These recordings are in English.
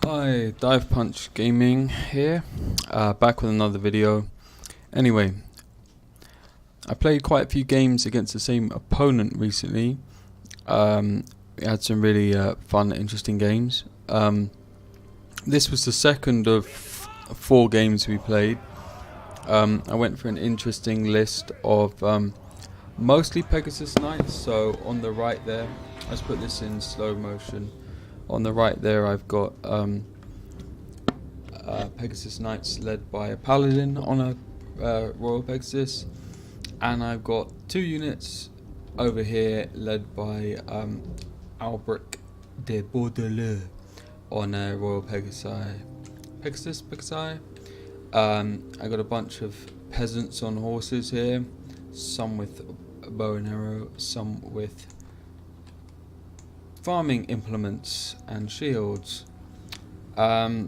Hi, Dive Punch Gaming here, back with another video. Anyway, I played quite a few games against the same opponent recently. We had some really fun, interesting games. This was the second of 4 games we played. I went for an interesting list of mostly Pegasus Knights. So on the right there, let's put this in slow motion. On the right there I've got Pegasus Knights led by a Paladin on a Royal Pegasus, and I've got 2 units over here led by Alberct Bordeleaaux on a Royal Pegasus. I got a bunch of peasants on horses here, some with a bow and arrow, some with farming implements and shields, and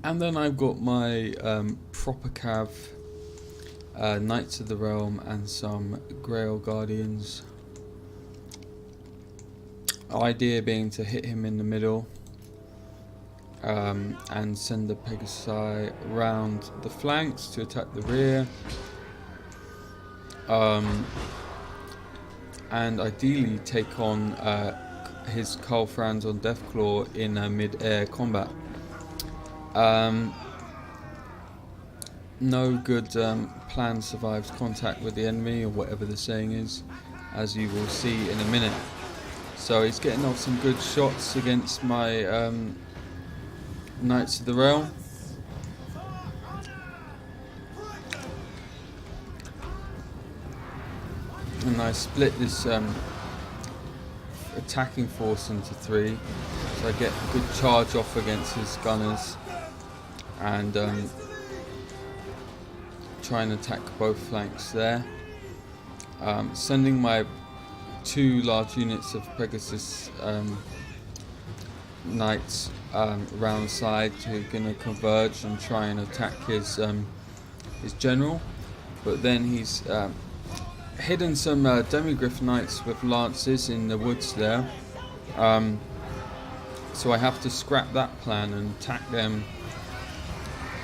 then I've got my proper cav, Knights of the Realm, and some Grail Guardians. Idea being to hit him in the middle, and send the Pegasi round the flanks to attack the rear, and ideally take on his Karl Franz on Deathclaw in mid-air combat. No good plan survives contact with the enemy, or whatever the saying is, as you will see in a minute. So he's getting off some good shots against my Knights of the Realm. And I split this attacking force into 3, so I get a good charge off against his gunners, and try and attack both flanks there. Sending my 2 large units of Pegasus Knights around the side, who are going to converge and try and attack his general, but then he's hidden some Demigryph Knights with lances in the woods there, so I have to scrap that plan and attack them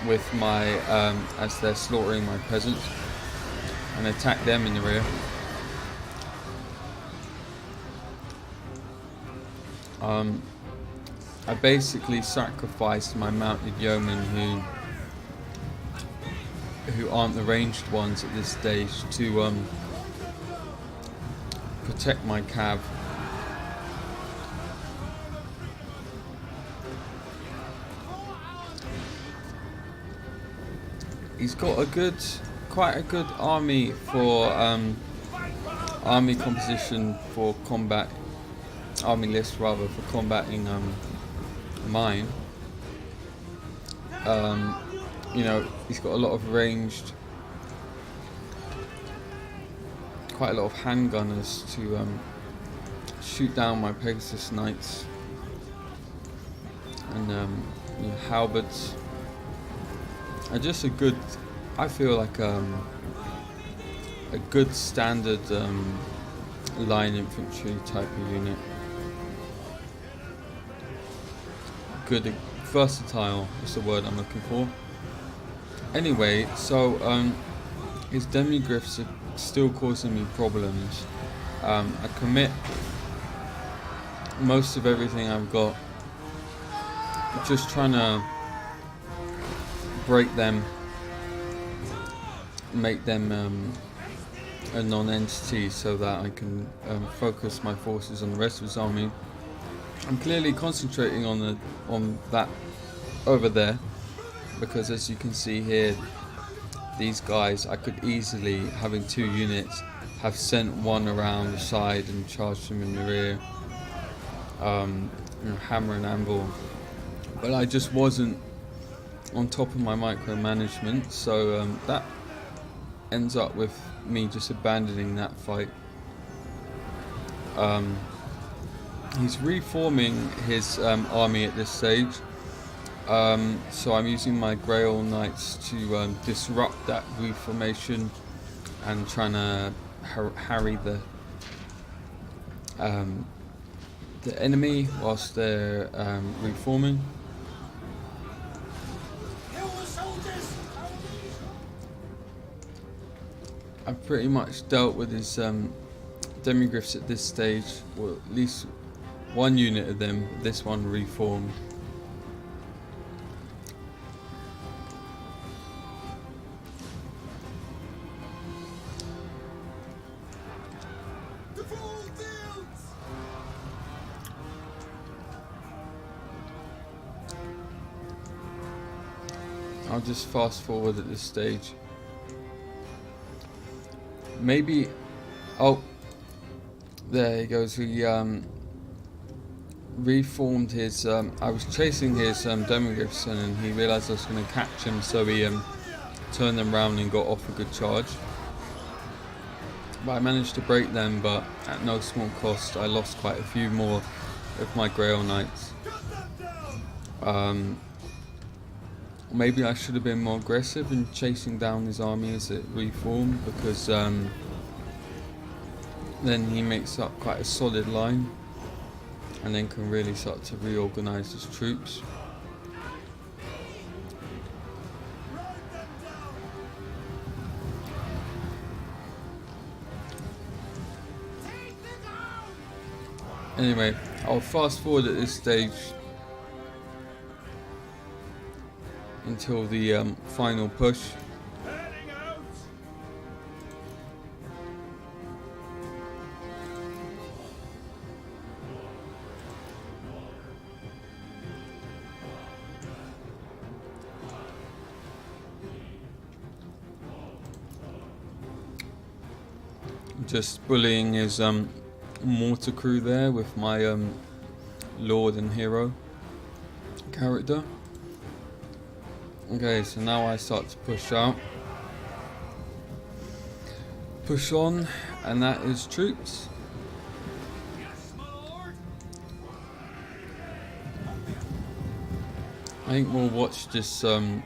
with my as they're slaughtering my peasants, and attack them in the rear. I basically sacrificed my mounted yeomen who aren't the ranged ones at this stage to protect my cav. He's got quite a good army for army composition for combat, army list rather, for combating mine. You know, he's got a lot of ranged, quite a lot of handgunners to shoot down my Pegasus Knights, and you know, halberds are just a good, I feel like a good standard line infantry type of unit. Good, versatile is the word I'm looking for. Anyway, so his Demigryphs are still causing me problems. I commit most of everything I've got, just trying to break them, make them a non-entity, so that I can focus my forces on the rest of his army. I'm clearly concentrating on that over there, because as you can see here, these guys, I could easily, having 2 units, have sent one around the side and charged them in the rear, you know, hammer and anvil, but I just wasn't on top of my micromanagement, so that ends up with me just abandoning that fight. He's reforming his army at this stage, so I'm using my Grail Knights to disrupt that reformation and trying to harry the enemy whilst they're reforming. I've pretty much dealt with his demigriffs at this stage, or at least one unit of them. This one reformed. I'll just fast forward at this stage. Maybe, oh, there he goes. He reformed his. I was chasing his demigriffs, and he realised I was going to catch him, so he turned them round and got off a good charge. But I managed to break them, but at no small cost. I lost quite a few more of my Grail Knights. Maybe I should have been more aggressive in chasing down his army as it reformed, because then he makes up quite a solid line and then can really start to reorganize his troops. Anyway, I'll fast forward at this stage until the final push. Just bullying his mortar crew there with my Lord and Hero character. Okay, so now I start to push out. Push on, and that is troops. I think we'll watch this from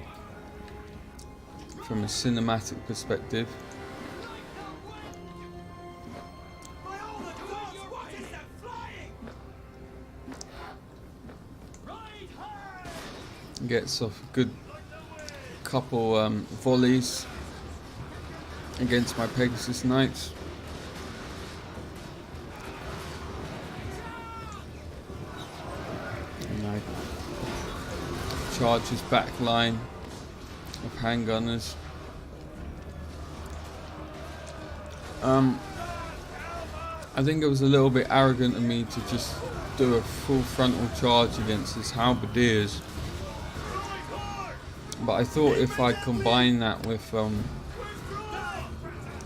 a cinematic perspective. Gets off a good couple volleys against my Pegasus Knights. And I charge his back line of handgunners. I think it was a little bit arrogant of me to just do a full frontal charge against his halberdiers. But I thought if I combine that with,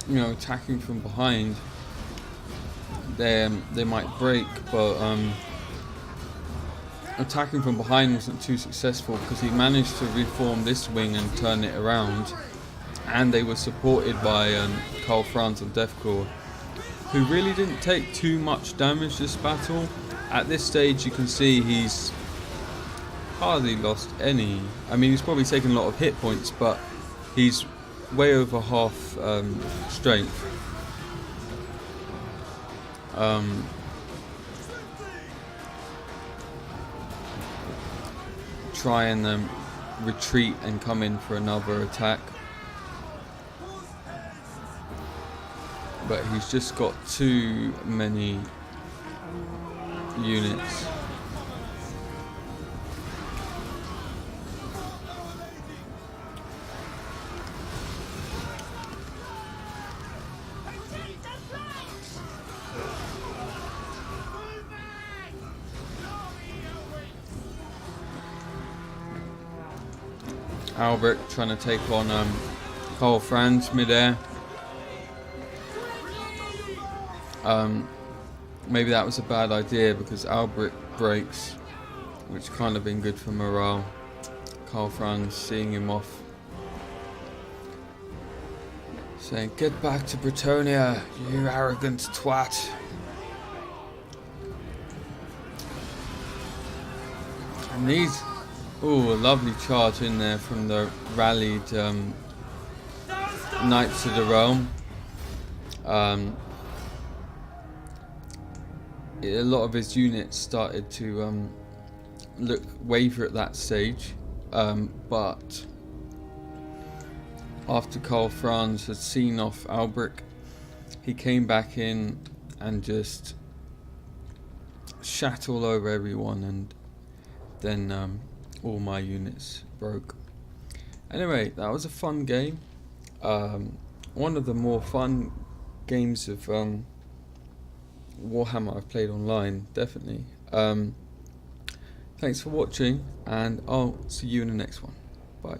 attacking from behind, they might break. But attacking from behind wasn't too successful, because he managed to reform this wing and turn it around, and they were supported by Karl Franz and Deathclaw, who really didn't take too much damage this battle. At this stage, you can see he's hardly lost any. I mean, he's probably taken a lot of hit points, but he's way over half strength. Try and retreat and come in for another attack, but he's just got too many units. Alberct trying to take on Karl Franz mid-air. Maybe that was a bad idea, because Alberct breaks, which kind of been good for morale. Karl Franz seeing him off, saying, "Get back to Bretonnia, you arrogant twat." And these, ooh, a lovely charge in there from the rallied Knights of the Realm. a lot of his units started to waver at that stage, but after Karl Franz had seen off Alberct, he came back in and just shat all over everyone, and then all my units broke. Anyway, that was a fun game. One of the more fun games of Warhammer I've played online, definitely. Thanks for watching, and I'll see you in the next one. Bye.